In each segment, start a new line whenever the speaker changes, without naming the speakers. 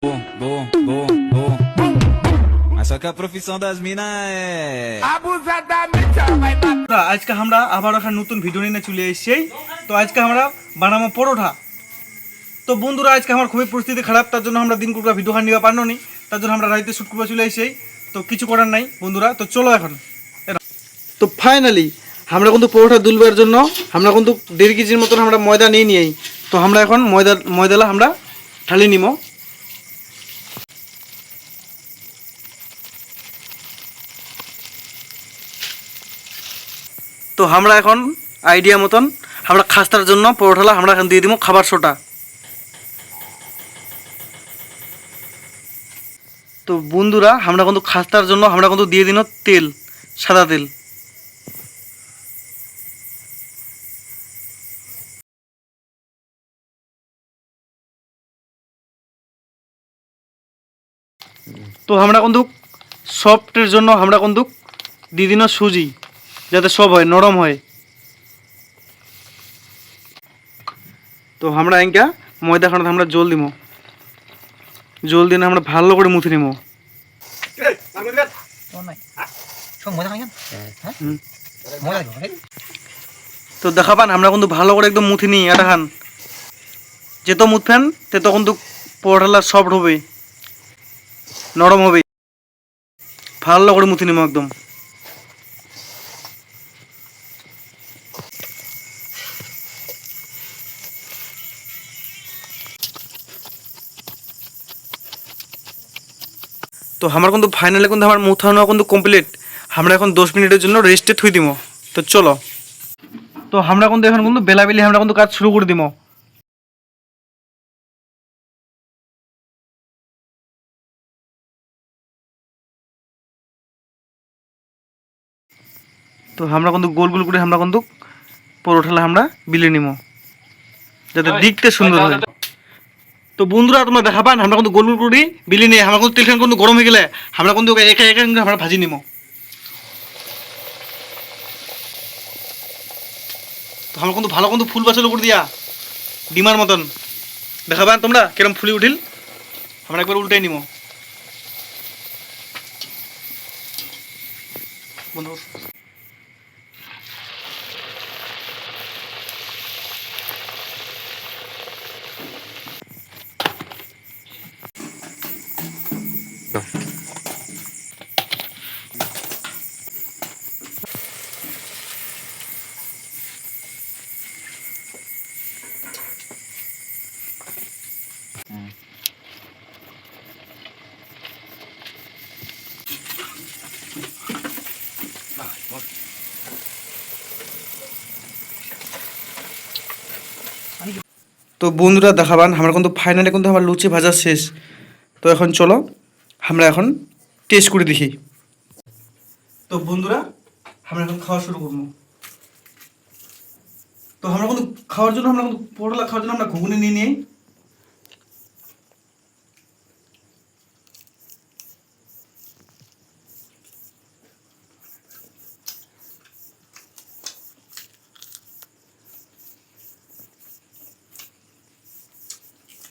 Bom, bom. Mas só que a profissão das minas é...
abusadamente vai matar.
আজকে আমরা আবার একটা নতুন ভিডিও নিয়ে চলে এসেছি। তো আজকে আমরা বানাবো পরোটা। তো বন্ধুরা আজকে আমার খুবই পরিস্থিতি খারাপ, তার জন্য আমরা দিন কুড়া ভিডিও নিয়ে পারলো নি, তার জন্য আমরা রাইতে শ্যুট করতে চলে এসেছি। তো কিছু করার নাই বন্ধুরা, তো চলো এখন। তো ফাইনালি আমরা কিন্তু পরোটা দুলবার জন্য আমরা কিন্তু 1.5 কেজির মতন আমরা ময়দা নিয়ে নিই। তো আমরা এখন ময়দালা আমরা ঢালি নিব। তো আমরা এখন আইডিয়া মতন আমরা খাস্তার জন্য পরোটালা আমরা এখন দিয়ে দিব খাবার সোটা। তো বন্ধুরা আমরা কিন্তু খাস্তার জন্য আমরা কিন্তু দিয়ে দিন তেল, সাদা তেল। তো আমরা কিন্তু সফটের জন্য আমরা কিন্তু দিয়ে দিন সুজি, যাতে সব হয় নরম হয়। তো আমরা এঙ্কা ময়দা খানাতে আমরা জল দিব, জল দিয়ে আমরা ভালো করে মুছে নিব। তো দেখাবান আমরা কিন্তু ভালো করে একদম মুথি নিই এটা খান, যেত মুথফেন তে তখন তো পরোটালা সফট হবে, নরম হবে। ভালো করে মুথি নিব একদম। তো আমার কিন্তু ফাইনালি কিন্তু আমার মুথানো কিন্তু কমপ্লিট। আমরা এখন 10 মিনিটের জন্য রেস্টে থুই দিব। তো চলো, তো আমরা কিন্তু এখন কিন্তু বেলাবেলি আমরা কিন্তু কাজ শুরু করে দিব। তো আমরা কিন্তু গোল গোল করে আমরা কিন্তু পরোটালা আমরা বিলে নিব, যাতে দেখতে সুন্দর হয়। তো বন্ধুরা তোমরা দেখা পান আমরা কিন্তু গোল গোল করে বিলে নিয়ে আমরা কিন্তু তেলখান কিন্তু গরম হয়ে গেলে আমরা কিন্তু একা একা আমরা ভাজি নিব। তো আমরা কিন্তু ভালো কিন্তু ফুল বাছল করে দিয়া ডিমার মতন দেখা পান তোমরা কিরম ফুলি উঠিল। আমরা একবার উল্টাই নিব বন্ধু। তো বন্ধুরা দেখাবান আমরা কিন্তু ফাইনালি কিন্তু আমার লুচি ভাজা শেষ। তো এখন চলো আমরা এখন টেস্ট করে দেখি। তো বন্ধুরা আমরা এখন খাওয়া শুরু করবো। তো আমরা কিন্তু খাওয়ার জন্য আমরা কিন্তু পরোটা খাওয়ার জন্য আমরা ঘুগনি নিয়ে নিই।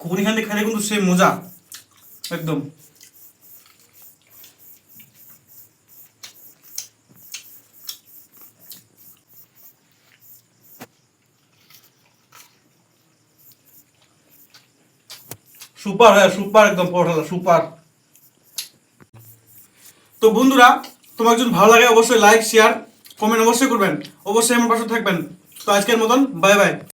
ঘুগনি খানে খাইলে কিন্তু সেই মজা একদম। সুপার, হ্যাঁ সুপার একদম পরোটা সুপার। তো বন্ধুরা তোমার যদি ভালো লাগে অবশ্যই লাইক শেয়ার কমেন্ট অবশ্যই করবেন, অবশ্যই আমার পাশে থাকবেন। তো আজকের মতন বাই বাই।